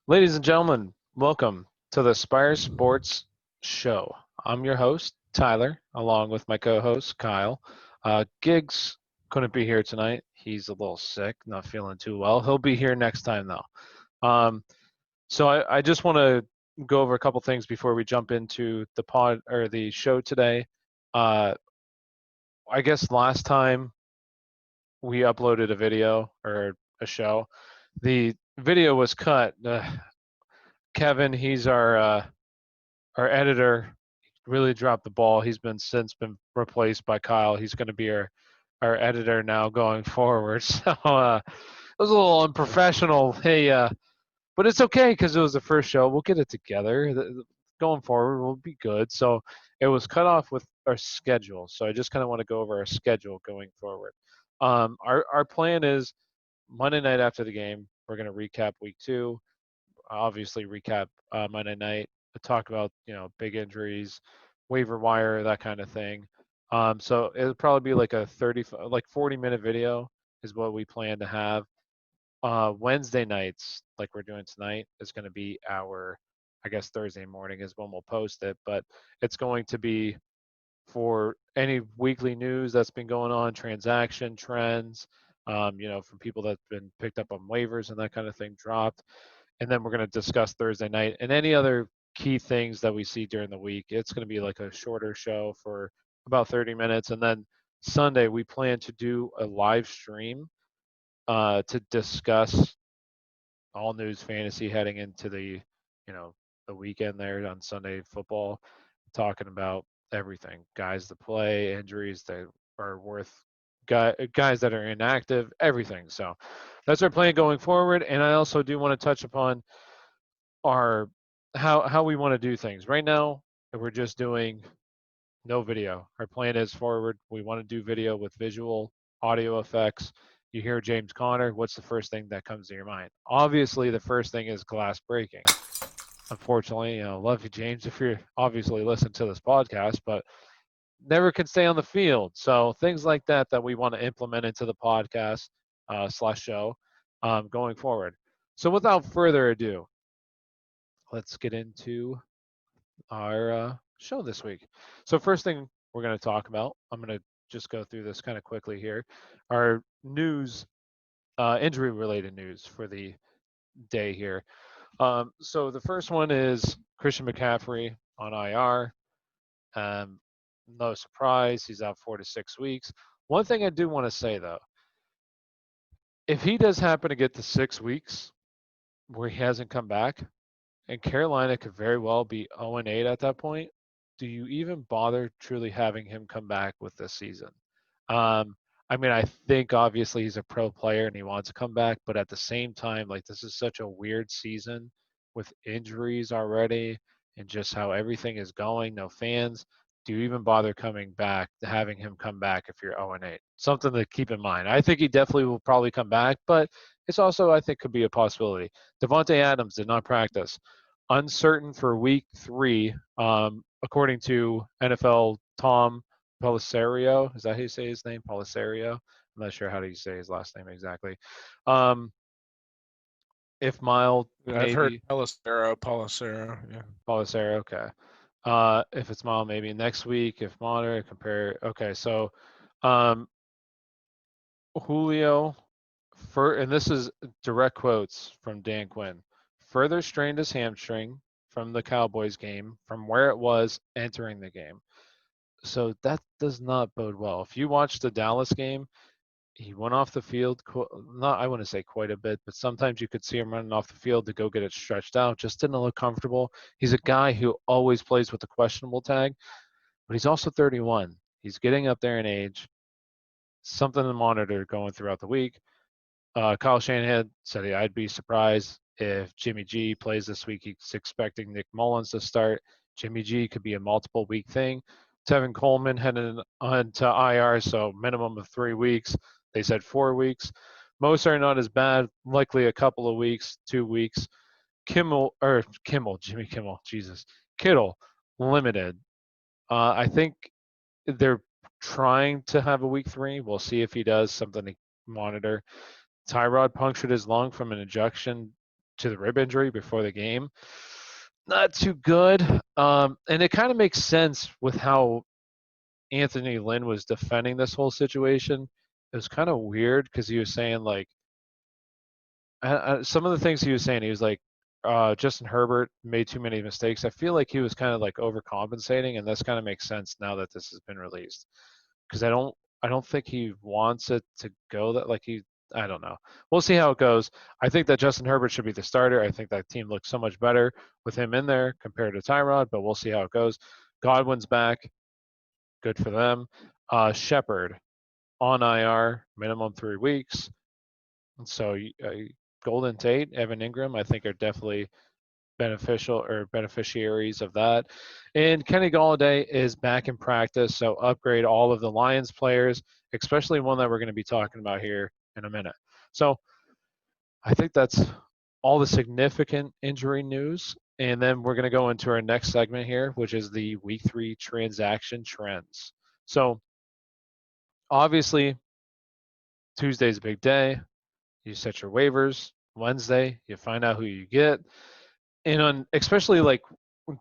Ladies and gentlemen, welcome to the Spire Sports Show. I'm your host, Tyler, along with my co host, Kyle. Giggs couldn't be here tonight. He's a little sick, not feeling too well. He'll be here next time, though. So I just want to go over a couple things before we jump into the pod or the show today. Uh, I guess last time we uploaded a video or a show, the video was cut. Kevin, he's our editor, really dropped the ball. He's since been replaced by Kyle. He's going to be our editor now going forward. So it was a little unprofessional. Hey, but it's okay because it was the first show. We'll get it together. Going forward, we'll be good. So it was cut off with our schedule. So I just kind of want to go over our schedule going forward. Our plan is Monday night after the game, we're going to recap week two, obviously recap Monday night, talk about big injuries, waiver wire, that kind of thing. So it'll probably be like a 40-minute video is what we plan to have. Wednesday nights, like we're doing tonight, is going to be I guess Thursday morning is when we'll post it, but it's going to be for any weekly news that's been going on, transaction trends, from people that've been picked up on waivers and that kind of thing dropped, and then we're going to discuss Thursday night and any other key things that we see during the week. It's going to be like a shorter show for about 30 minutes, and then Sunday we plan to do a live stream to discuss all news fantasy heading into you know, the weekend there on Sunday football, talking about everything, guys to play, injuries that are worth guys that are inactive, everything. So that's our plan going forward. And I also do want to touch upon our how we want to do things. Right now, we're just doing no video. Our plan is forward. We want to do video with visual, audio effects. You hear James Conner, what's the first thing that comes to your mind? Obviously, the first thing is glass breaking. Unfortunately, love you, James, if you're obviously listening to this podcast, but never can stay on the field. So things like that we want to implement into the podcast slash show going forward. So without further ado, let's get into our show this week. So first thing we're going to talk about, I'm going to just go through this kind of quickly here. Our news, injury related news for the day here. So the first one is Christian McCaffrey on IR. No surprise, he's out 4 to 6 weeks. One thing I do want to say though, if he does happen to get to 6 weeks where he hasn't come back, and Carolina could very well be 0-8 at that point, do you even bother truly having him come back with this season? Um, I mean, I think obviously he's a pro player and he wants to come back, but at the same time, like this is such a weird season with injuries already and just how everything is going, no fans. Do you even bother coming back, having him come back if you're 0-8? Something to keep in mind. I think he definitely will probably come back, but it's also, I think, could be a possibility. Devontae Adams did not practice. Uncertain for week three, according to NFL Tom Pelissero. Is that how you say his name? Pelissero? I'm not sure how do you say his last name exactly. Um, if mild, I've heard maybe. Policero. Yeah. Pelissero, okay. If it's mild, maybe next week. If moderate, compare. Okay, so um, Julio, and this is direct quotes from Dan Quinn, further strained his hamstring from the Cowboys game from where it was entering the game. So that does not bode well. If you watch the Dallas game, he went off the field, not I want to say quite a bit, but sometimes you could see him running off the field to go get it stretched out. Just didn't look comfortable. He's a guy who always plays with the questionable tag, but he's also 31. He's getting up there in age. Something to monitor going throughout the week. Kyle Shanahan said I'd be surprised if Jimmy G plays this week. He's expecting Nick Mullins to start. Jimmy G could be a multiple week thing. Tevin Coleman headed on to IR, so minimum of 3 weeks. They said 4 weeks. Most are not as bad, likely a couple of weeks, 2 weeks. Jimmy Kimmel, Jesus. Kittle, limited. I think they're trying to have a week three. We'll see if he does, something to monitor. Tyrod punctured his lung from an ejection to the rib injury before the game. Not too good. And it kind of makes sense with how Anthony Lynn was defending this whole situation. It was kind of weird because he was saying like some of the things he was saying. He was like, Justin Herbert made too many mistakes. I feel like he was kind of like overcompensating, and this kind of makes sense now that this has been released. Because I don't think he wants it to go that like he. I don't know. We'll see how it goes. I think that Justin Herbert should be the starter. I think that team looks so much better with him in there compared to Tyrod, but we'll see how it goes. Godwin's back. Good for them. Shepard on IR, minimum 3 weeks. And so Golden Tate, Evan Ingram, I think are definitely beneficial or beneficiaries of that. And Kenny Galladay is back in practice, so upgrade all of the Lions players, especially one that we're going to be talking about here in a minute. So I think that's all the significant injury news. And then we're going to go into our next segment here, which is the week 3 transaction trends. So obviously, Tuesday's a big day. You set your waivers. Wednesday, you find out who you get. And on especially like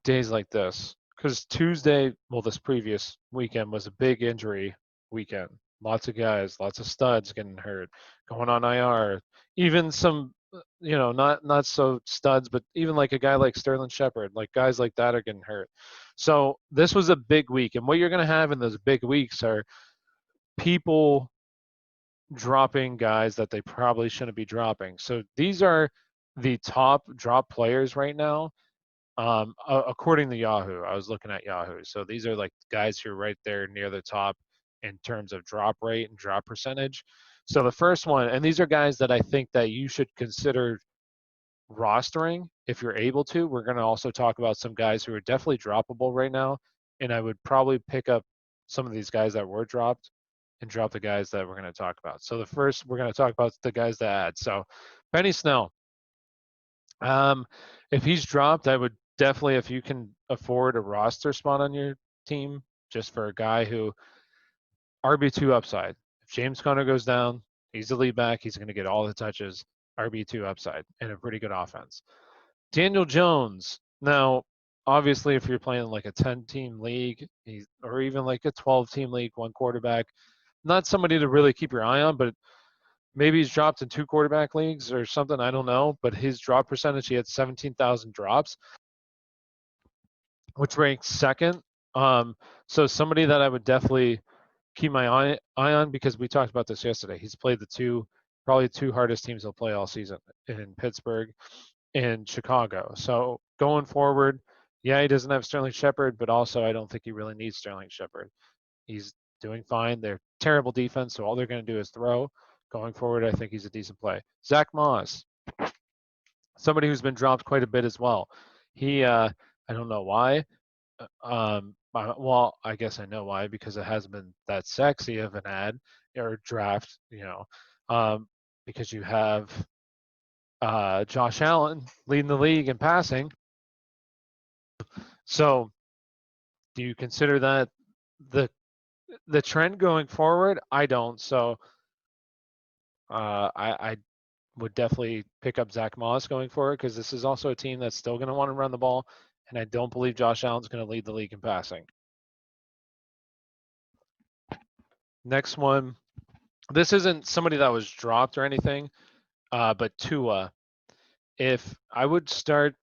days like this, because Tuesday, well, this previous weekend was a big injury weekend. Lots of guys, lots of studs getting hurt, going on IR. Even some, not so studs, but even like a guy like Sterling Shepard, like guys like that are getting hurt. So this was a big week, and what you're going to have in those big weeks are people dropping guys that they probably shouldn't be dropping. So these are the top drop players right now, according to Yahoo. I was looking at Yahoo. So these are like guys who are right there near the top in terms of drop rate and drop percentage. So the first one, and these are guys that I think that you should consider rostering if you're able to. We're going to also talk about some guys who are definitely droppable right now, and I would probably pick up some of these guys that were dropped and drop the guys that we're going to talk about. So the first we're going to talk about the guys that add. So Benny Snell, um, if he's dropped, I would definitely, if you can afford a roster spot on your team, just for a guy who RB2 upside. If James Conner goes down, he's the lead back. He's going to get all the touches. RB2 upside and a pretty good offense. Daniel Jones. Now, obviously, if you're playing like a 10-team league, or even like a 12-team league, one quarterback, not somebody to really keep your eye on, but maybe he's dropped in 2 quarterback leagues or something. I don't know. But his drop percentage, he had 17,000 drops, which ranks second. So somebody that I would definitely keep my eye on, because we talked about this yesterday. He's played probably two hardest teams he'll play all season in Pittsburgh and Chicago. So going forward, yeah, he doesn't have Sterling Shepard, but also I don't think he really needs Sterling Shepard. He's doing fine. They're terrible defense, so all they're going to do is throw. Going forward, I think he's a decent play. Zach Moss, somebody who's been dropped quite a bit as well. I don't know why. Well, I guess I know why, because it hasn't been that sexy of an ad or draft, because you have Josh Allen leading the league in passing. So, do you consider that the trend going forward? I don't. So, I would definitely pick up Zach Moss going forward, because this is also a team that's still going to want to run the ball, and I don't believe Josh Allen's going to lead the league in passing. Next one. This isn't somebody that was dropped or anything, but Tua. If I would start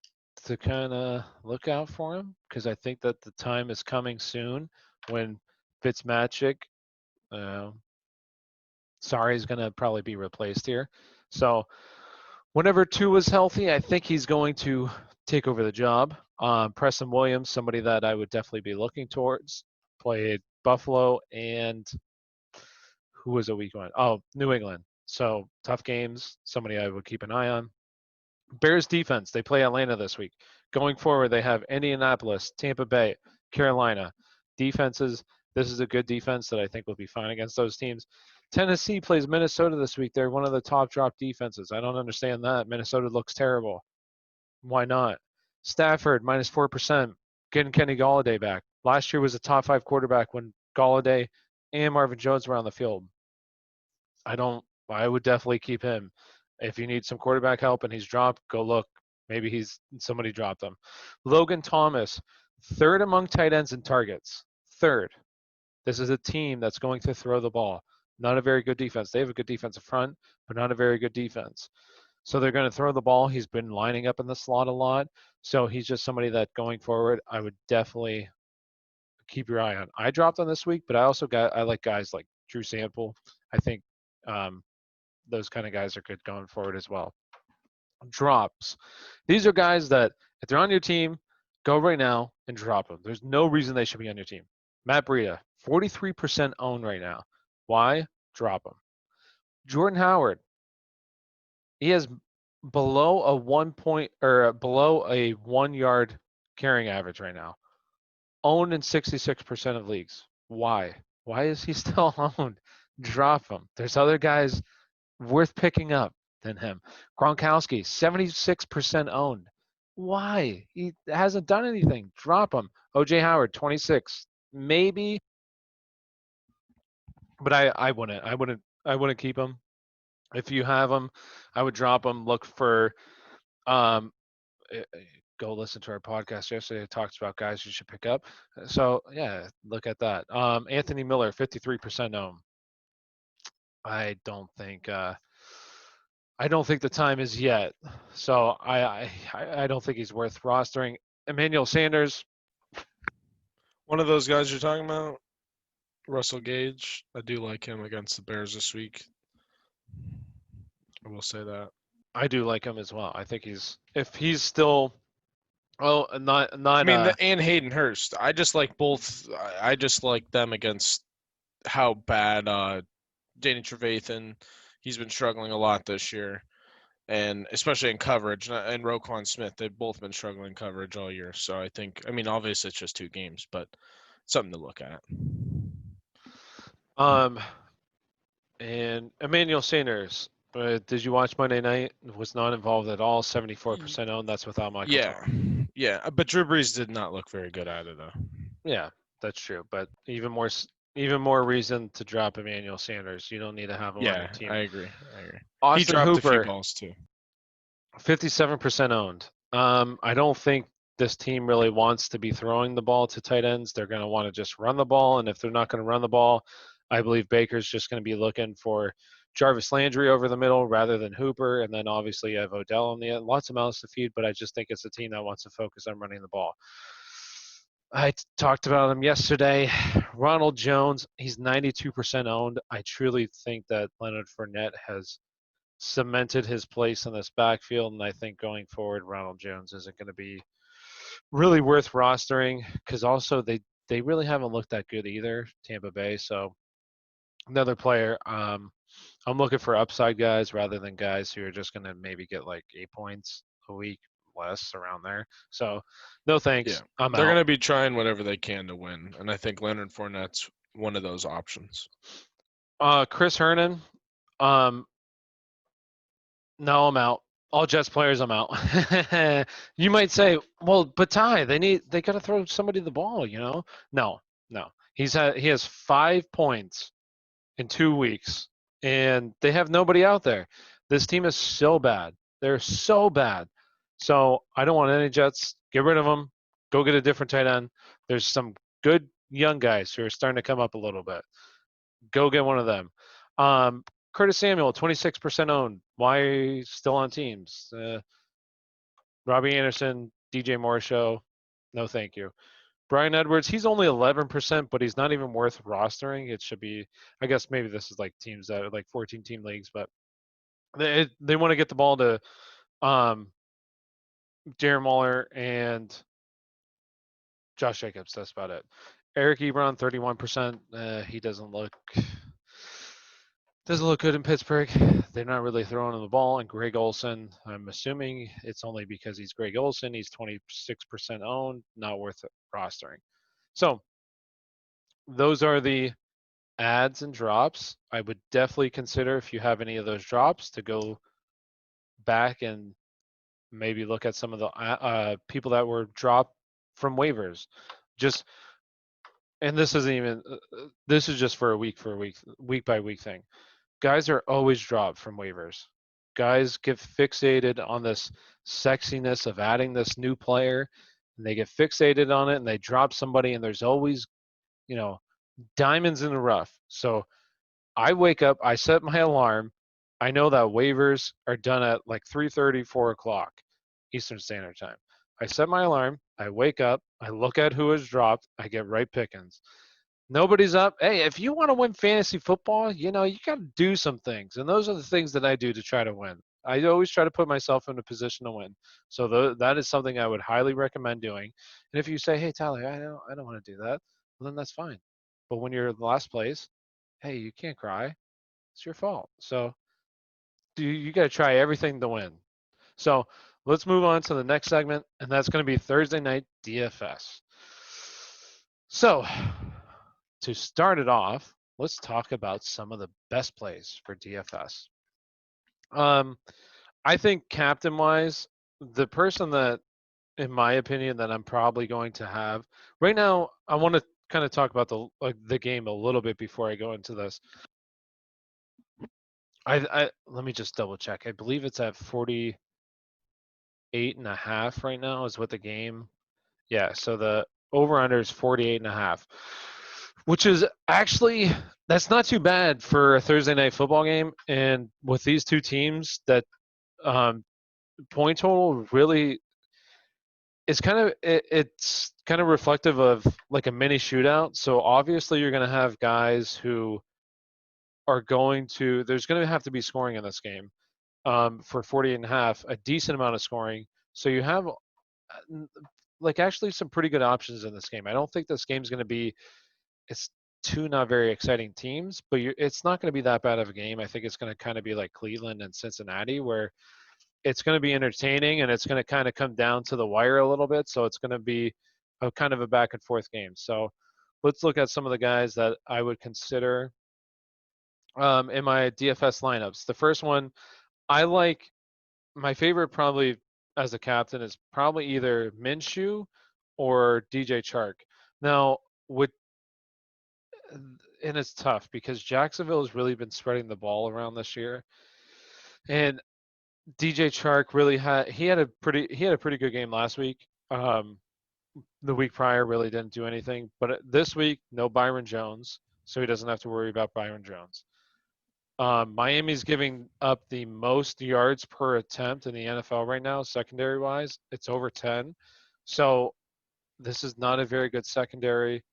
to kind of look out for him, because I think that the time is coming soon when Fitzmagic, uh, sorry, is going to probably be replaced here. So whenever Tua's healthy, I think he's going to take over the job. Preston Williams, somebody that I would definitely be looking towards, played Buffalo and who was a weak one? Oh, New England. So tough games, somebody I would keep an eye on. Bears defense, they play Atlanta this week. Going forward, they have Indianapolis, Tampa Bay, Carolina. Defenses, this is a good defense that I think will be fine against those teams. Tennessee plays Minnesota this week. They're one of the top drop defenses. I don't understand that. Minnesota looks terrible. Why not? Stafford, minus 4%, getting Kenny Galladay back. Last year was a top 5 quarterback when Galladay and Marvin Jones were on the field. I would definitely keep him. If you need some quarterback help and he's dropped, go look. Maybe somebody dropped him. Logan Thomas, third among tight ends in targets. Third. This is a team that's going to throw the ball. Not a very good defense. They have a good defensive front, but not a very good defense. So they're going to throw the ball. He's been lining up in the slot a lot. So he's just somebody that going forward, I would definitely keep your eye on. I dropped on this week, but I like guys like Drew Sample. I think um, those kind of guys are good going forward as well. Drops. These are guys that if they're on your team, go right now and drop them. There's no reason they should be on your team. Matt Breida, 43% owned right now. Why? Drop him. Jordan Howard, he has below a 1 point or below a 1 yard carrying average right now. Owned in 66% of leagues. Why? Why is he still owned? Drop him. There's other guys worth picking up than him. Gronkowski, 76% owned. Why? He hasn't done anything. Drop him. OJ Howard, 26. Maybe, but I wouldn't keep him. If you have him, I would drop him. Look for um go listen to our podcast yesterday. It talks about guys you should pick up. So yeah, look at that. Anthony Miller, 53% owned. I don't think I don't think the time is yet. So I don't think he's worth rostering. Emmanuel Sanders, One of those guys you're talking about, Russell Gage. I do like him against the Bears this week. I will say that. I do like him as well. I think if he's still not I not mean, and Hayden Hurst. I just like both. I just like them against how bad Danny Trevathan. He's been struggling a lot this year, and especially in coverage. And Roquan Smith, they've both been struggling in coverage all year. So I think, I mean, obviously it's just 2 games, but something to look at. um and Emmanuel Sanders. Did you watch Monday night? Was not involved at all. 74% owned. That's without Michael Yeah, Thomas. yeah, but Drew Brees did not look very good either, though. Yeah, that's true. But even more reason to drop Emmanuel Sanders. You don't need to have him on your Yeah, team. I agree. I agree. He Austin dropped a few Hooper, balls too. 57% owned. I don't think this team really wants to be throwing the ball to tight ends. They're going to want to just run the ball. And if they're not going to run the ball, I believe Baker's just going to be looking for Jarvis Landry over the middle rather than Hooper. And then obviously you have Odell on the end. Lots of mouths to feed, but I just think it's a team that wants to focus on running the ball. I talked about him yesterday. Ronald Jones, he's 92% owned. I truly think that Leonard Fournette has cemented his place in this backfield, and I think going forward, Ronald Jones isn't going to be really worth rostering because also they really haven't looked that good either, Tampa Bay. So another player. I'm looking for upside guys rather than guys who are just going to maybe get like 8 points a week less around there. So no Yeah, thanks. I'm they're out. gonna be trying whatever they can to win, and I think Leonard Fournette's one of those options. Chris Herndon. Um, no, I'm out. All Jets players, I'm out. You might say, well, but Ty, they got to throw somebody the ball, you know? No, no. He has 5 points in 2 weeks, and they have nobody out there. This team is so bad. They're so bad. So I don't want any Jets. Get rid of them. Go get a different tight end. There's some good young guys who are starting to come up a little bit. Go get one of them. Curtis Samuel, 26% owned. Why still on teams? Robbie Anderson, DJ Moore show. No, thank you. Brian Edwards, he's only 11%, but he's not even worth rostering. It should be, I guess maybe this is like teams that are like 14 team leagues, but they want to get the ball to um, Darren Waller and Josh Jacobs. That's about it. Eric Ebron, 31%. He doesn't look good in Pittsburgh. They're not really throwing him the ball. And Greg Olson, I'm assuming it's only because he's Greg Olson. He's 26% owned, not worth rostering. So those are the ads and drops. I would definitely consider if you have any of those drops to go back and maybe look at some of the people that were dropped from waivers. Just and this is just for a week by week thing. Guys are always dropped from waivers. guys get fixated on this sexiness of adding this new player, and they get fixated on it, and they drop somebody, and there's always, you know, diamonds in the rough. So I wake up, I set my alarm. I know that waivers are done at like 3:30, 4 o'clock Eastern Standard Time. I set my alarm. I wake up. I look at who has dropped. I get right pickings. Nobody's up. Hey, if you want to win fantasy football, you got to do some things, and those are the things that I do to try to win. I always try to put myself in a position to win. So that is something I would highly recommend doing. And if you say, "Hey, Tyler, I don't want to do that," well, then that's fine. But when you're in last place, hey, you can't cry. It's your fault. So you got to try everything to win. So let's move on to the next segment, and that's going to be Thursday night DFS. So to start it off, let's talk about some of the best plays for DFS. Um, I think captain wise, the person that, in my opinion, that I'm probably going to have right now, I want to kind of talk about the game a little bit before I go into this. I let me just double check. I believe it's at 48.5 right now is what the game. Yeah, so the over under is 48.5, which is actually that's not too bad for a Thursday night football game. And with these two teams, that um, point total really is it's kind of reflective of like a mini shootout. So obviously you're going to have guys who are going to there's going to have to be scoring in this game for 48.5, a decent amount of scoring. So you have like actually some pretty good options in this game. I don't think this game's going to be it's two not very exciting teams, but it's not going to be that bad of a game. I think it's going to kind of be like Cleveland and Cincinnati, where it's going to be entertaining and it's going to kind of come down to the wire a little bit. So it's going to be a kind of a back and forth game. So let's look at some of the guys that I would consider in my DFS lineups. The first one, I like my favorite probably as a captain is probably either Minshew or DJ Chark. Now, with and it's tough because Jacksonville has really been spreading the ball around this year, and DJ Chark really had a pretty good game last week. The week prior really didn't do anything, but this week no Byron Jones, so he doesn't have to worry about Byron Jones. Miami's giving up the most yards per attempt in the NFL right now, secondary wise. It's over 10. So this is not a very good secondary.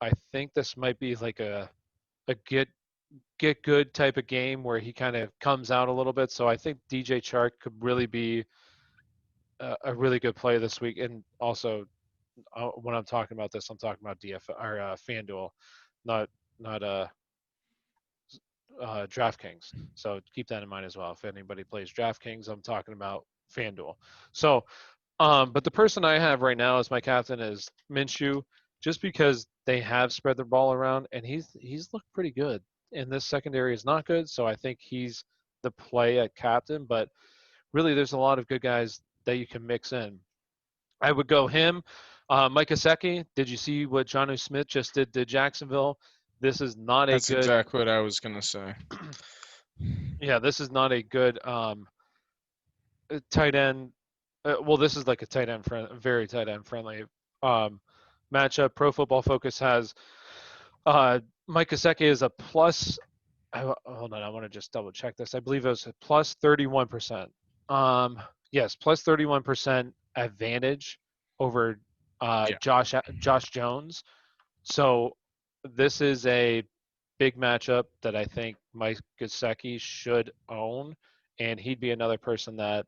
I think this might be like a get good type of game where he kind of comes out a little bit. So I think DJ Chark could really be a really good play this week. And also, when I'm talking about this, I'm talking about FanDuel, not not DraftKings. So keep that in mind as well. If anybody plays DraftKings, I'm talking about FanDuel. So, but the person I have right now as my captain is Minshew, just because they have spread the ball around and he's looked pretty good. And this secondary is not good, so I think he's the play at captain. But really, there's a lot of good guys that you can mix in. I would go him. Mike Gesicki, did you see what Jonnu Smith just did to Jacksonville? This is not a That's good exactly what I was gonna say. yeah, this is not a good tight end. Well, this is like a tight end very tight end friendly um, matchup. Pro Football Focus has Mike Gesicki is a plus. Hold on, I want to just double check this. I believe it was a plus 31%. Um, yes, plus 31% advantage over Yeah. Josh Jones. So this is a big matchup that I think Mike Gesicki should own, and he'd be another person that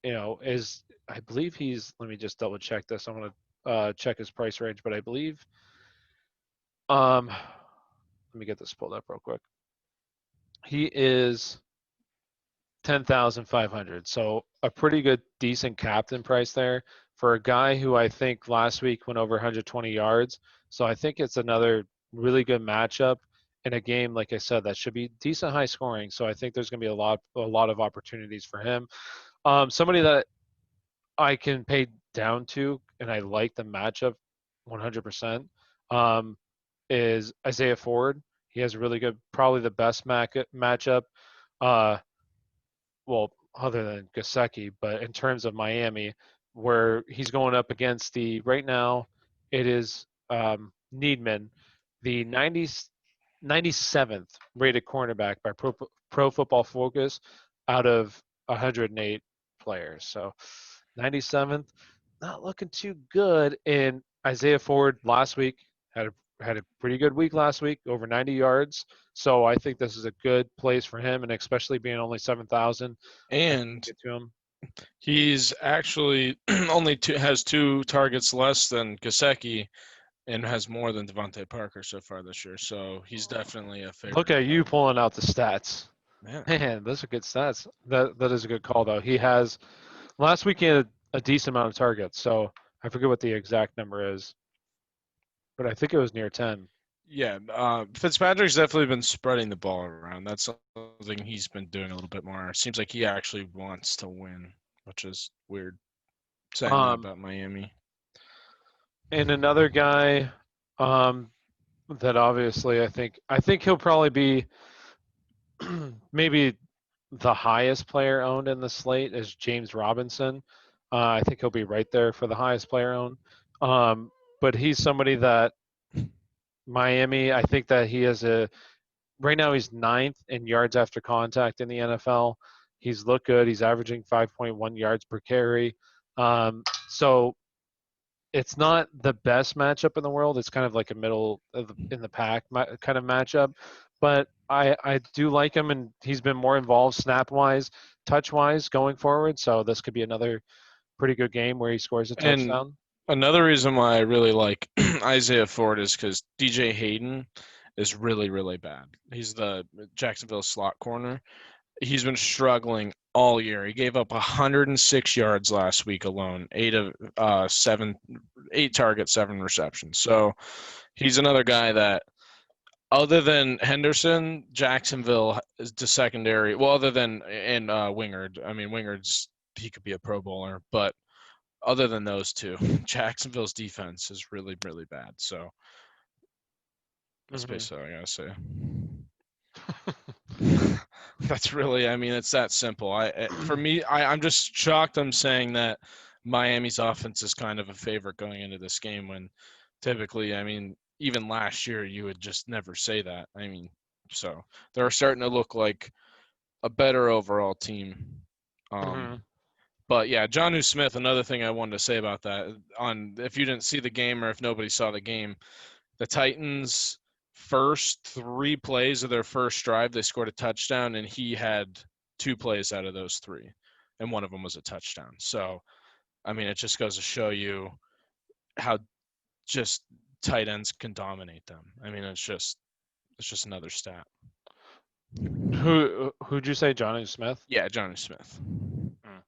is I believe he's. Let me just double check this. I want to check his price range, but I believe let me get this pulled up real quick. He is 10,500. So a pretty good, decent captain price there for a guy who I think last week went over 120 yards. So I think it's another really good matchup in a game, like I said, that should be decent high scoring. So I think there's going to be a lot of opportunities for him. Somebody that I can pay down to, and I like the matchup 100%, is Isaiah Ford. He has a really good, probably the best matchup. Uh, well, other than Gasecki, but in terms of Miami, where he's going up against the right now, it is Needman, the 97th rated cornerback by Pro Football Focus out of 108 players. So 97th, not looking too good. And Isaiah Ford last week had had a pretty good week last week, over 90 yards. So I think this is a good place for him, and especially being only 7,000, I think you And get to him. he's actually has two targets less than Gasecki and has more than Devontae Parker so far this year. So he's definitely a Look favorite at to you have. pulling out the stats. Yeah. Man, those are good stats. That is a good call though. He has last week he had a decent amount of targets, so I forget what the exact number is, but I think it was near 10. Yeah, Fitzpatrick's definitely been spreading the ball around. That's something he's been doing a little bit more. It seems like he actually wants to win, which is weird saying that Um, about Miami. and another guy, um, that obviously I think he'll probably be maybe the highest player owned in the slate is James Robinson. I think he'll be right there for the highest player owned. Um, but he's somebody that Miami, I think that he has a right now he's ninth in yards after contact in the NFL. He's looked good. He's averaging 5.1 yards per carry. So it's not the best matchup in the world. It's kind of like a middle of in the pack kind of matchup. But I do like him, and he's been more involved snap wise, touch wise going forward. So this could be another pretty good game where he scores a And touchdown. another reason why I really like Isaiah Ford is because DJ Hayden is really, really bad. He's the Jacksonville slot corner. He's been struggling all year. He gave up 106 yards last week alone, eight targets, seven receptions. So he's another guy that, other than Henderson, Jacksonville is the secondary. Well, other than and Wingard. I mean, Wingard's he could be a Pro Bowler, but other than those two, Jacksonville's defense is really, really bad. So that's Mm-hmm. basically all I gotta say. That's really, I mean, it's that simple. For me, I'm just shocked. I'm saying that Miami's offense is kind of a favorite going into this game when typically, I mean, even last year you would just never say that. I mean, so they're starting to look like a better overall team. Mm-hmm. Um, but yeah, Johnu Smith. Another thing I wanted to say about that, on if you didn't see the game or if nobody saw the game, the Titans' first three plays of their first drive, they scored a touchdown, and he had two plays out of those three, and one of them was a touchdown. So, I mean, it just goes to show you how just tight ends can dominate them. I mean, it's just another stat. Who'd you say, Johnny Smith? Yeah, Johnny Smith. Mm.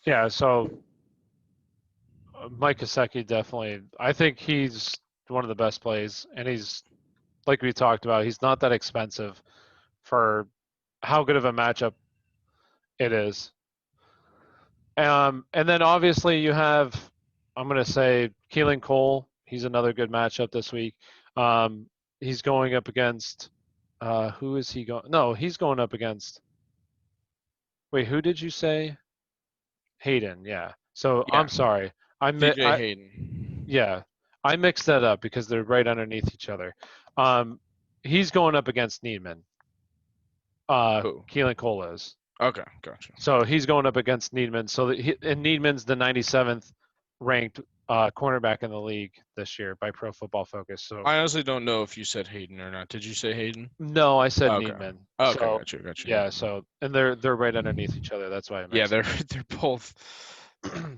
Yeah. So Mike Gesicki definitely. I think he's one of the best plays, and he's like we talked about. He's not that expensive for how good of a matchup it is. And then obviously you have, I'm going to say Keelan Cole. He's another good matchup this week. Um, he's going up against, who is he going? No, he's going up against. Wait, who did you say? Hayden. Yeah. So Yeah, I'm sorry. DJ Hayden. Yeah, I mixed that up because they're right underneath each other. Um, he's going up against Needman. Who? Keelan Cole is. Okay, gotcha. So he's going up against Needman. And Needman's the 97th ranked cornerback in the league this year by Pro Football Focus. So I honestly don't know if you said Hayden or not. Did you say Hayden? no, I said Okay. Needman. Okay, So gotcha. yeah, so and they're right underneath each other. That's why I Yeah, mixed they're it up. they're both.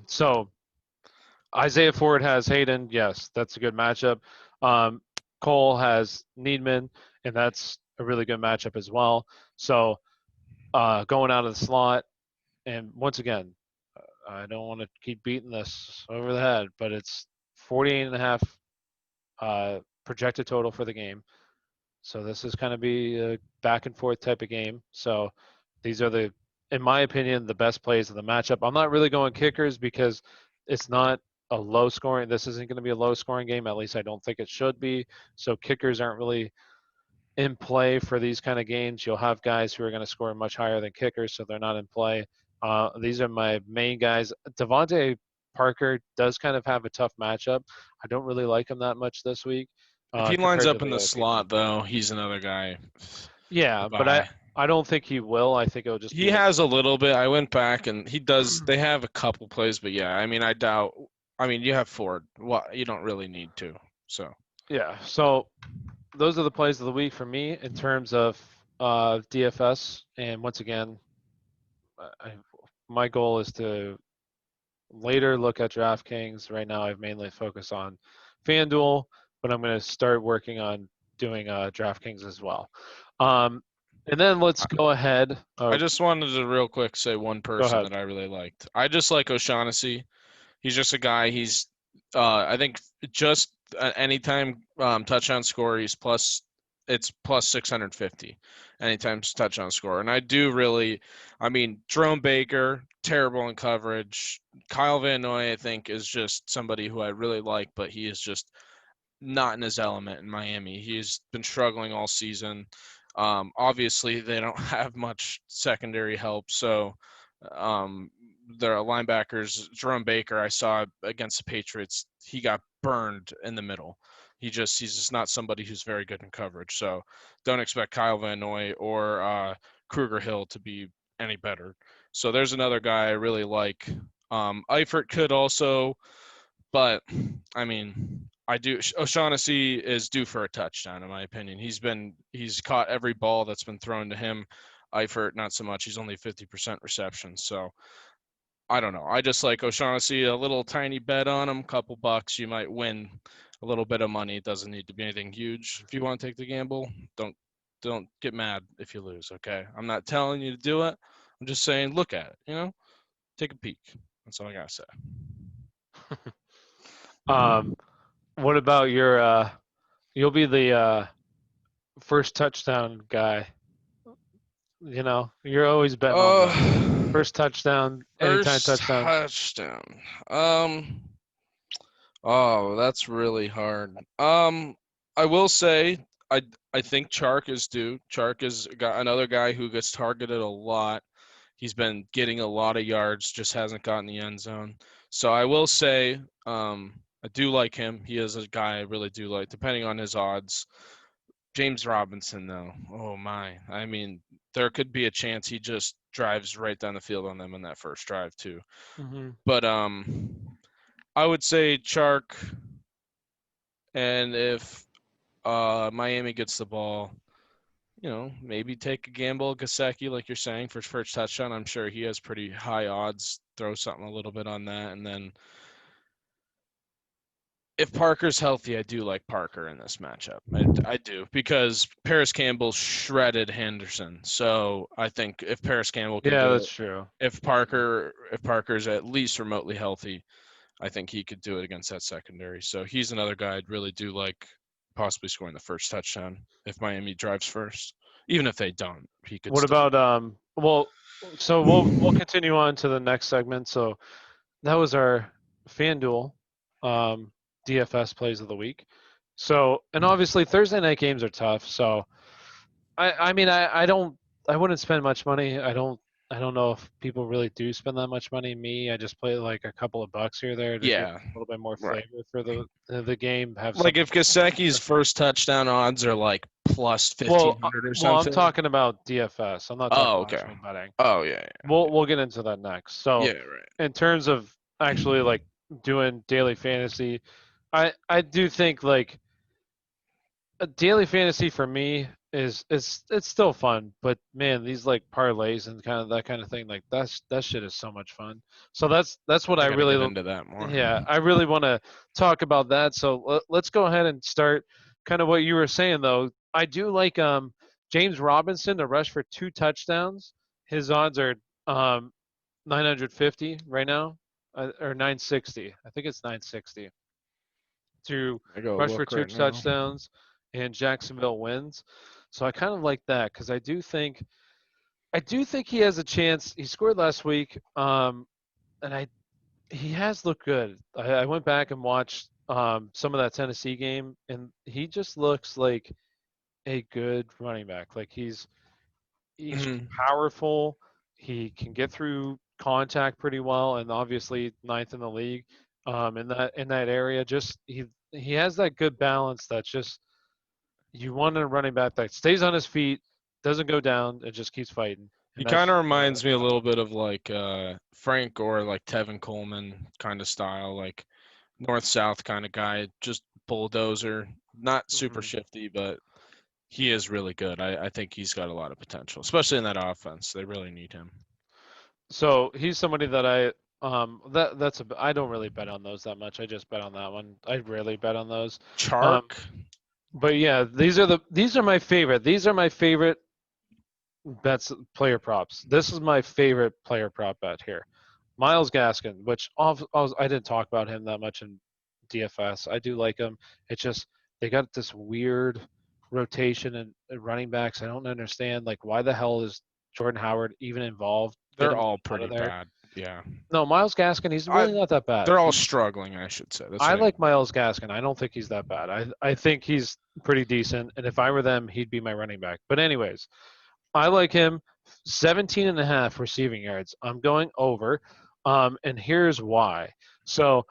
So Isaiah Ford has Hayden. Yes, that's a good matchup. Um, Cole has Needman, and that's a really good matchup as well. So going out of the slot, and once again, I don't want to keep beating this over the head, but it's 48 and a half projected total for the game. So this is kind of be a back and forth type of game. So these are in my opinion, the best plays of the matchup. I'm not really going kickers because it's not a low scoring. This isn't going to be a low scoring game. At least I don't think it should be. So kickers aren't really in play for these kind of games. You'll have guys who are going to score much higher than kickers, so they're not in play. These are my main guys. Devontae Parker does kind of have a tough matchup. I don't really like him that much this week If he lines compared to up in the the other people. slot, though, he's another guy. Yeah, but I Goodbye. I don't think he will. I think it'll just He be like has a little bit. I went back and he does. They have a couple plays, but yeah, I mean, I doubt. I mean, you have Ford. Well, you don't really need to. So yeah. So those are the plays of the week for me in terms of DFS. And once again, I, my goal is to later look at DraftKings. Right now, I've mainly focused on FanDuel, but I'm going to start working on doing DraftKings as well. Um, and then let's I, go ahead. I Oh, just wanted to real quick say one go person ahead. that I really liked. I just like O'Shaughnessy. He's just a guy. He's I think just anytime touchdown score, he's plus it's plus 650 anytime touchdown score. And I do really, I mean, Jerome Baker, terrible in coverage. Kyle Van Noy, I think, is just somebody who I really like, but he is just not in his element in Miami. He's been struggling all season. Obviously, they don't have much secondary help, so um, their linebackers, Jerome Baker, I saw against the Patriots, he got burned in the middle. He's just not somebody who's very good in coverage. So don't expect Kyle Van Noy or Kruger Hill to be any better. So there's another guy I really like. Eifert could also, but I mean, I do. O'Shaughnessy is due for a touchdown, in my opinion. He's caught every ball that's been thrown to him. Eifert, not so much. He's only 50% reception. So I don't know. I just like O'Shaughnessy. A little tiny bet on him, couple bucks, you might win a little bit of money. It doesn't need to be anything huge. If you want to take the gamble, don't get mad if you lose. Okay, I'm not telling you to do it. I'm just saying, look at it. Take a peek. That's all I gotta say. Um, what about your? You'll be the first touchdown guy. You're always betting on the Uh, first touchdown, anytime First touchdown. touchdown. Um, oh, that's really hard. I will say I I think Chark is due. Chark is got another guy who gets targeted a lot. He's been getting a lot of yards, just hasn't gotten the end zone. So I will say, I do like him. He is a guy I really do like, depending on his odds. James Robinson, though, oh my! I mean, there could be a chance he just drives right down the field on them in that first drive too. Hmm. But I would say Chark, and if Miami gets the ball, maybe take a gamble, Gasecki, like you're saying, for his first touchdown. I'm sure he has pretty high odds. Throw something a little bit on that, and then if Parker's healthy, I do like Parker in this matchup. I do because Paris Campbell shredded Henderson. So I think if Paris Campbell can Yeah, do that's it, true. if Parker's at least remotely healthy, I think he could do it against that secondary. So he's another guy I'd really do like possibly scoring the first touchdown if Miami drives first. Even if they don't, he could What still about do it. well, so we'll continue on to the next segment. So that was our FanDuel um DFS plays of the week. So, and obviously Thursday night games are tough. So I mean I wouldn't spend much money. I don't know if people really do spend that much money. Me, I just play like a couple of bucks here or there to get Yeah, a little bit more right. flavor for the game, have Like something if to root Gasecki's for. first touchdown odds are like plus Well, 1,500 or well, I'm something. talking about DFS. I'm not talking Oh, about okay. actual betting. Oh, yeah, yeah, We'll get into that next. yeah, So, right. in terms of actually like doing daily fantasy, I do think like a daily fantasy for me is it's still fun, but man, these like parlays and kind of that kind of thing, like that shit is so much fun. So that's what I I gotta get really, into that more. yeah, I really want to talk about that. So let's go ahead and start kind of what you were saying though. I do like James Robinson to rush for 2 touchdowns. His odds are 950 right now, or 960. I think it's 960 to I go rush for look two right now. touchdowns and Jacksonville wins. So I kind of like that because I do think he has a chance. He scored last week, and he has looked good. I went back and watched some of that Tennessee game, and he just looks like a good running back. Like he's Mhm. powerful. He can get through contact pretty well, and obviously ninth in the league. In that area, just he has that good balance. That's just you want a running back that stays on his feet, doesn't go down, and just keeps fighting. He And kind of that's reminds me a little bit of like Frank or like Tevin Coleman kind of style, like north south kind of guy, just bulldozer. Not super Mhm. shifty, but he is really good. I think he's got a lot of potential, especially in that offense. They really need him. So he's somebody that I don't really bet on those that much. I just bet on that one. I rarely bet on those. Um, Chark, but yeah, these are my favorite. These are my favorite bets player props. This is my favorite player prop bet here. Miles Gaskin, which I didn't talk about him that much in DFS. I do like him. It's just they got this weird rotation and running backs. I don't understand like why the hell is Jordan Howard even involved? Get they're him all out of pretty there. bad. Yeah, No, Miles Gaskin, he's I really not that bad. they're all He's struggling, I should say. That's I what I like mean. Miles Gaskin. I don't think he's that bad. I think he's pretty decent. And if I were them, he'd be my running back. But anyways, I like him 17 and a half receiving yards. I'm going over. And here's why. So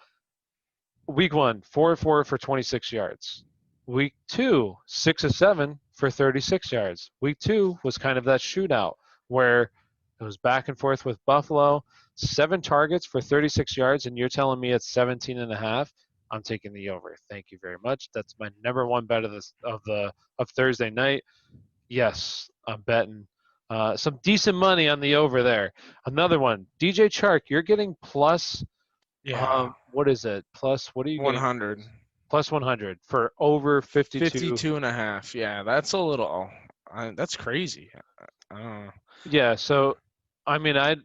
week one, 4 of 4 for 26 yards. Week two, 6 of 7 for 36 yards. Week two was kind of that shootout where it was back and forth with Buffalo. 7 targets for 36 yards, and you're telling me it's 17 and a half. I'm taking the over. Thank you very much. That's my number one bet of Thursday night. Yes, I'm betting some decent money on the over there. Another one, DJ Chark. You're getting plus Yeah, what is it? Plus, what are you getting? 100. Plus 100 for over 52. 52 and a half. Yeah, that's a little. That's crazy. I don't know. Yeah, so I mean, I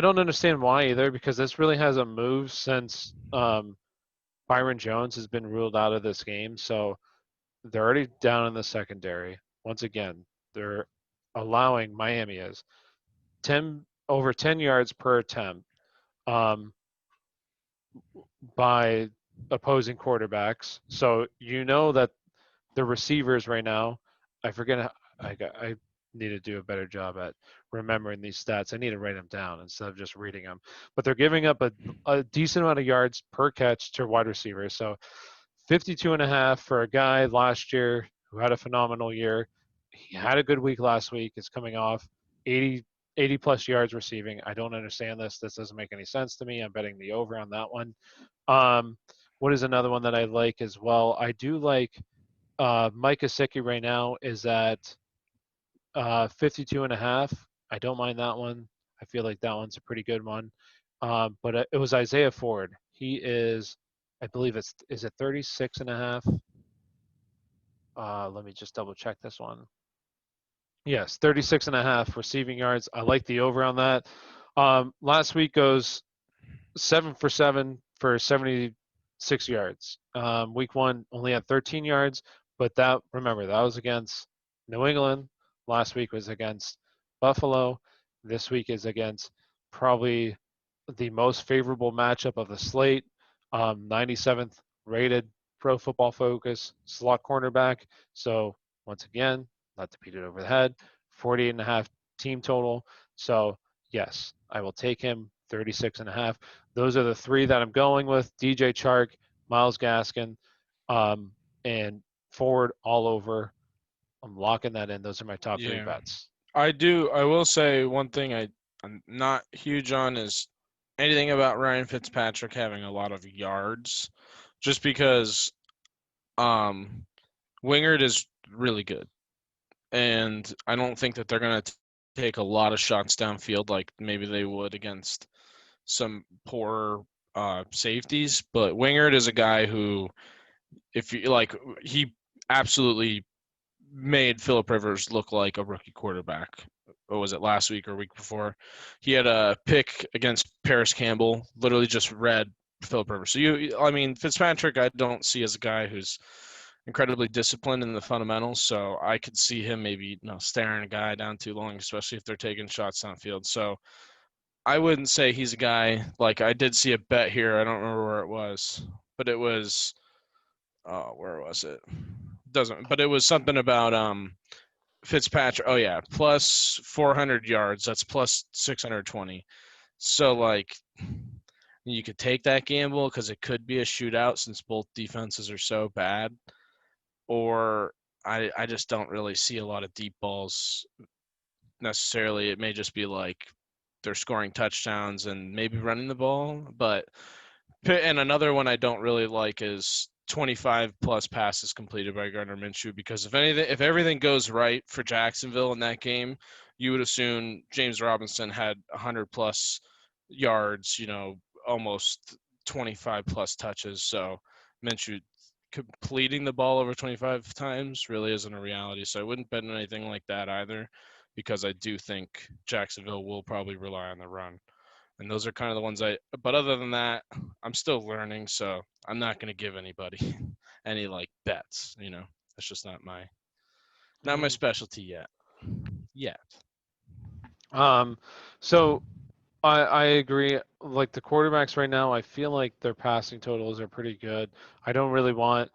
don't understand why either because this really hasn't moved since Byron Jones has been ruled out of this game. So they're already down in the secondary. Once again, they're allowing Miami is 10 over 10 yards per attempt um, by opposing quarterbacks. So you know that the receivers right now, I forget. I need to do a better job at remembering these stats. I need to write them down instead of just reading them. But they're giving up a decent amount of yards per catch to wide receivers. So 52 and a half for a guy last year who had a phenomenal year. He had a good week last week. It's coming off 80 plus yards receiving. I don't understand this. This doesn't make any sense to me. I'm betting the over on that one. Um, what is another one that I like as well? I do like Mike Gesicki right now is at 52 and a half. I don't mind that one. I feel like that one's a pretty good one. But it was Isaiah Ford. He is, I believe is it 36 and a half? Let me just double check this one. Yes, 36 and a half receiving yards. I like the over on that. Last week goes 7 for 7 for 76 yards. Week one only had 13 yards, but that remember that was against New England. Last week was against Buffalo. This week is against probably the most favorable matchup of the slate. 97th rated Pro Football Focus slot cornerback. So once again, not to beat it over the head, 48 and a half team total. So yes, I will take him 36 and a half. Those are the three that I'm going with: DJ Chark, Miles Gaskin, um, and Ford all over. I'm locking that in. Those are my top three Yeah, bets. I do. I will say one thing I'm not huge on is anything about Ryan Fitzpatrick having a lot of yards, just because um Wingard is really good, and I don't think that they're gonna take a lot of shots downfield like maybe they would against some poor safeties. But Wingard is a guy who, if you like, he absolutely made Philip Rivers look like a rookie quarterback. What was it, last week or week before? He had a pick against Paris Campbell, literally just read Philip Rivers. So I mean, Fitzpatrick, I don't see as a guy who's incredibly disciplined in the fundamentals. So I could see him maybe staring a guy down too long, especially if they're taking shots downfield. So I wouldn't say he's a guy like I did see a bet here. I don't remember where it was, but it was where was it? doesn't. But it was something about Fitzpatrick. Oh yeah, plus 400 yards. That's plus 620. So like you could take that gamble because it could be a shootout since both defenses are so bad. Or I just don't really see a lot of deep balls necessarily. It may just be like they're scoring touchdowns and maybe running the ball. But and another one I don't really like is 25 plus passes completed by Gardner Minshew because if everything goes right for Jacksonville in that game, you would assume James Robinson had 100 plus yards, almost 25 plus touches. So Minshew completing the ball over 25 times really isn't a reality. So I wouldn't bet on anything like that either because I do think Jacksonville will probably rely on the run. And those are kind of the ones but other than that, I'm still learning, so I'm not going to give anybody any like bets, That's just not my Mm. specialty yet. Yet. Um, so I agree. Like the quarterbacks right now, I feel like their passing totals are pretty good. I don't really want.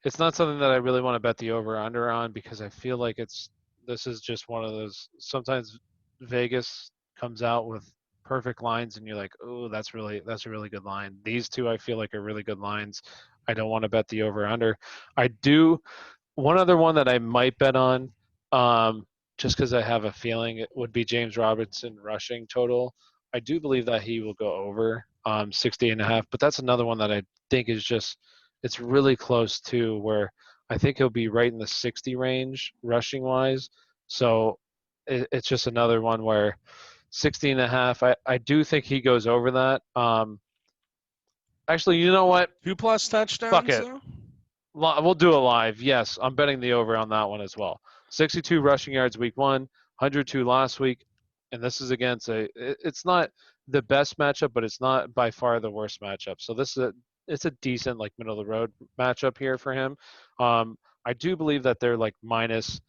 It's not something that I really want to bet the over under on because I feel like this is just one of those. Sometimes Vegas comes out with perfect lines, and you're like, oh, that's a really good line. These two I feel like are really good lines. I don't want to bet the over under. I do. One other one that I might bet on, um, just because I have a feeling it would be James Robinson rushing total. I do believe that he will go over 60 and a half, but that's another one that I think is just, it's really close to where I think he'll be right in the 60 range rushing wise. So it's just another one where 60 and a half, I do think he goes over that. Actually, you know what? 2 plus Fuck touchdowns it. though. We'll do a live. Yes, I'm betting the over on that one as well. 62 rushing yards week 1, 102 last week, and this is against it's not the best matchup, but it's not by far the worst matchup. So it's a decent like middle of the road matchup here for him. I do believe that they're like minus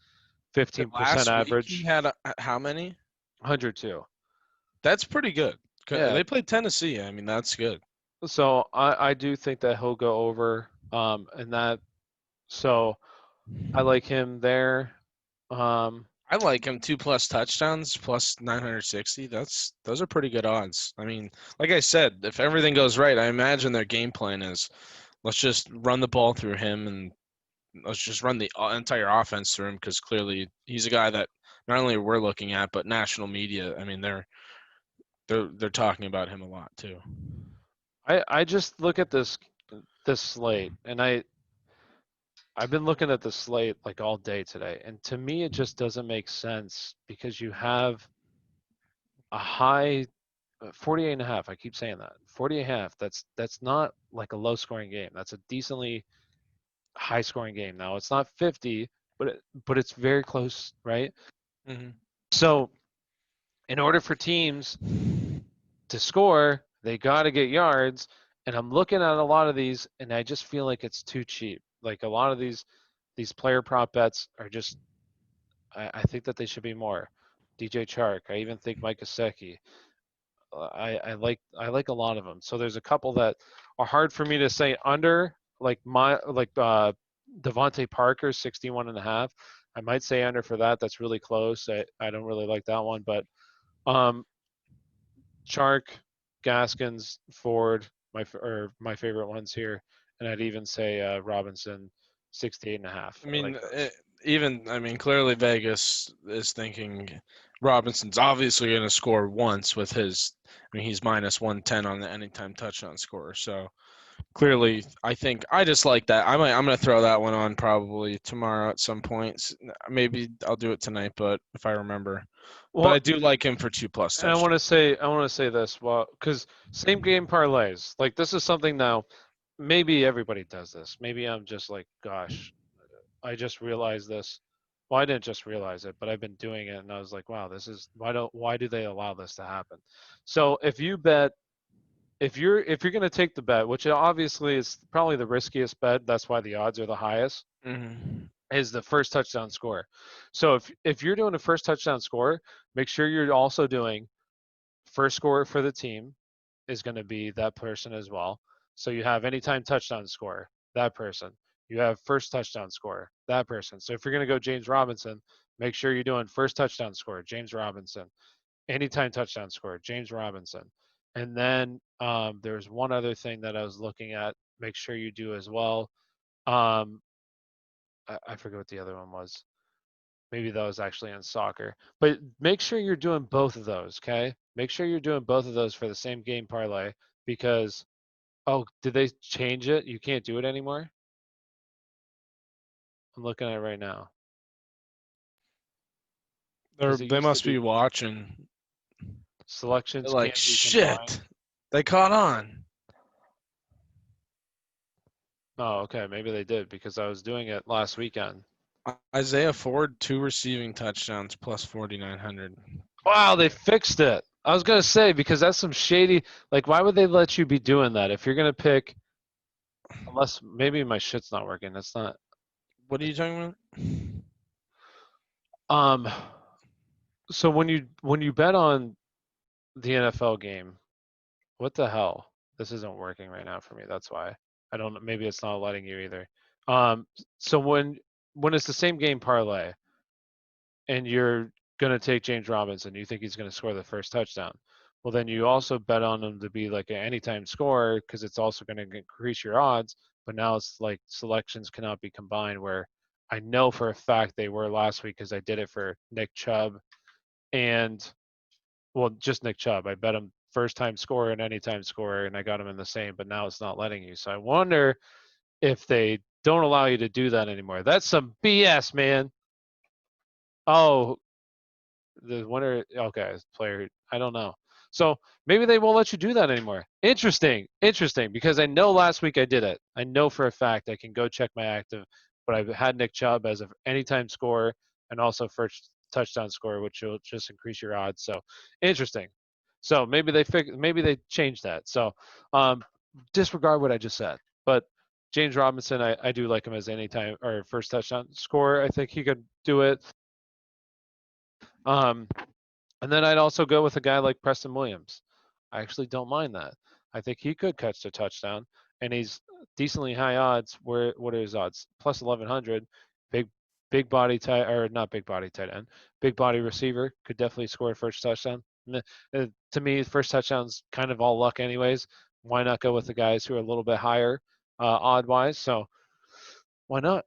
15% Last week he average, had how many? 102. That's pretty good. Yeah. They played Tennessee. I mean, that's good. So I do think that he'll go over and that so I like him there. Um, I like him 2 plus touchdowns plus 960. Those are pretty good odds. I mean, like I said, if everything goes right, I imagine their game plan is let's just run the ball through him and let's just run the entire offense through him because clearly he's a guy that not only we're looking at but national media. I mean, they're talking about him a lot too. I just look at this slate, and I've been looking at the slate like all day today, and to me it just doesn't make sense because you have a high 48 and a half. I keep saying that 48 and a half. That's not like a low scoring game. That's a decently high scoring game. Now it's not 50, but it's very close, right? Mm-hmm. So in order for teams to score, they got to get yards. And I'm looking at a lot of these, and I just feel like it's too cheap. Like a lot of these player prop bets are just. I think that they should be more. DJ Chark. I even think Mike Gesicki. I like a lot of them. So there's a couple that are hard for me to say under. Like Devontae Parker 61 and a half. I might say under for that. That's really close. I don't really like that one, but um, Chark, Gaskins, Ford, my favorite ones here, and I'd even say Robinson, 68 and a half. I I like mean, those. clearly Vegas is thinking Robinson's obviously going to score once with his. I mean, he's minus 110 on the anytime touchdown score. So clearly, I think I just like that. I'm going to throw that one on probably tomorrow at some point. Maybe I'll do it tonight, but if I remember. But I Well, do like him for 2 plus and touchdowns. I want to say this, well, because same game parlays, like this is something now. Maybe everybody does this. Maybe I'm just like, gosh, I just realized this. Well, I didn't just realize it, but I've been doing it, and I was like, wow, this is why do they allow this to happen? So if you bet if you're going to take the bet, which obviously is probably the riskiest bet, that's why the odds are the highest, Hmm. is the first touchdown score. So if you're doing a first touchdown score, make sure you're also doing first score for the team is going to be that person as well. So you have anytime touchdown score, that person. You have first touchdown scorer, that person. So if you're going to go James Robinson, make sure you're doing first touchdown scorer, James Robinson. Anytime touchdown scorer, James Robinson. And then there's one other thing that I was looking at. Make sure you do as well. Um, I forget what the other one was. Maybe that was actually in soccer. But make sure you're doing both of those, okay? Make sure you're doing both of those for the same game parlay because, oh, did they change it? You can't do it anymore? I'm looking at it right now. Because it They used to must be be watching. They're selections like, can't be combined. shit, they caught on. Oh, okay. Maybe they did because I was doing it last weekend. Isaiah Ford, 2 receiving touchdowns plus 4,900. Wow, they fixed it. I was gonna say because that's some shady. Like, why would they let you be doing that if you're gonna pick? Unless maybe my shit's not working. That's not. What are you talking about? Um. So when you bet on the NFL game, what the hell? This isn't working right now for me. That's why. I don't know. Maybe it's not letting you either. Um. So when it's the same game parlay, and you're going to take James Robinson, you think he's going to score the first touchdown. Well, then you also bet on him to be like an anytime scorer because it's also going to increase your odds. But now it's like selections cannot be combined. Where I know for a fact they were last week because I did it for Nick Chubb and well, just Nick Chubb. I bet him first time scorer and anytime scorer, and I got him in the same. But now it's not letting you. So I wonder if they don't allow you to do that anymore. That's some BS, man. Oh, the winner, okay, player, I don't know. So maybe they won't let you do that anymore. Interesting, because I know last week I did it. I know for a fact I can go check my active, but I've had Nick Chubb as an anytime scorer and also first touchdown scorer, which will just increase your odds. So interesting. So maybe they changed that. So disregard what I just said. But James Robinson, I do like him as anytime or first touchdown scorer. I think he could do it. Um, and then I'd also go with a guy like Preston Williams. I actually don't mind that. I think he could catch the touchdown, and he's decently high odds. What are his odds? Plus 1100. Big big body tight or not big body tight end. Big body receiver could definitely score a first touchdown. To me, first touchdown's kind of all luck, anyways. Why not go with the guys who are a little bit higher odd wise? So why not?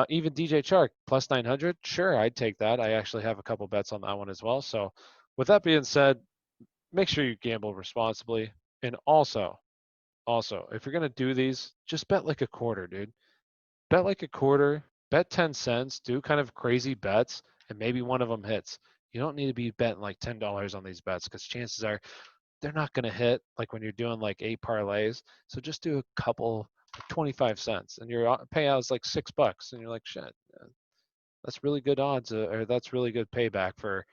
Even DJ Chark plus 900. Sure, I'd take that. I actually have a couple bets on that one as well. So, with that being said, make sure you gamble responsibly. And also, if you're gonna do these, just bet like a quarter, dude. Bet like a quarter. Bet 10 cents. Do kind of crazy bets, and maybe one of them hits. You don't need to be betting like $10 on these bets because chances are they're not going to hit like when you're doing like 8 parlays. So just do a couple, like 25 cents, and your payout is like $6, and you're like, shit, that's really good odds, or that's really good payback for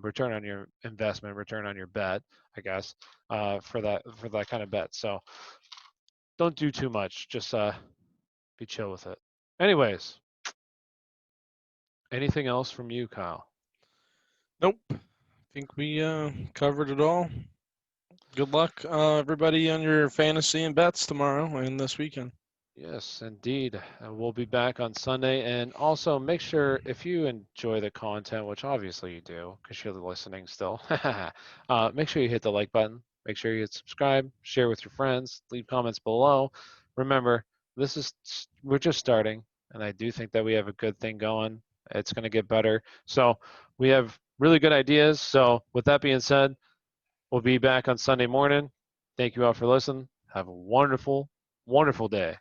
return on your investment, return on your bet, I guess, for that kind of bet. So don't do too much. Just be chill with it. Anyways, anything else from you, Kyle? Nope. I think we covered it all. Good luck, everybody, on your fantasy and bets tomorrow and this weekend. Yes, indeed. We'll be back on Sunday. And also make sure if you enjoy the content, which obviously you do because you're listening still, make sure you hit the like button. Make sure you hit subscribe, share with your friends, leave comments below. Remember, we're just starting, and I do think that we have a good thing going. It's going to get better. So we have really good ideas. So with that being said, we'll be back on Sunday morning. Thank you all for listening. Have a wonderful, wonderful day.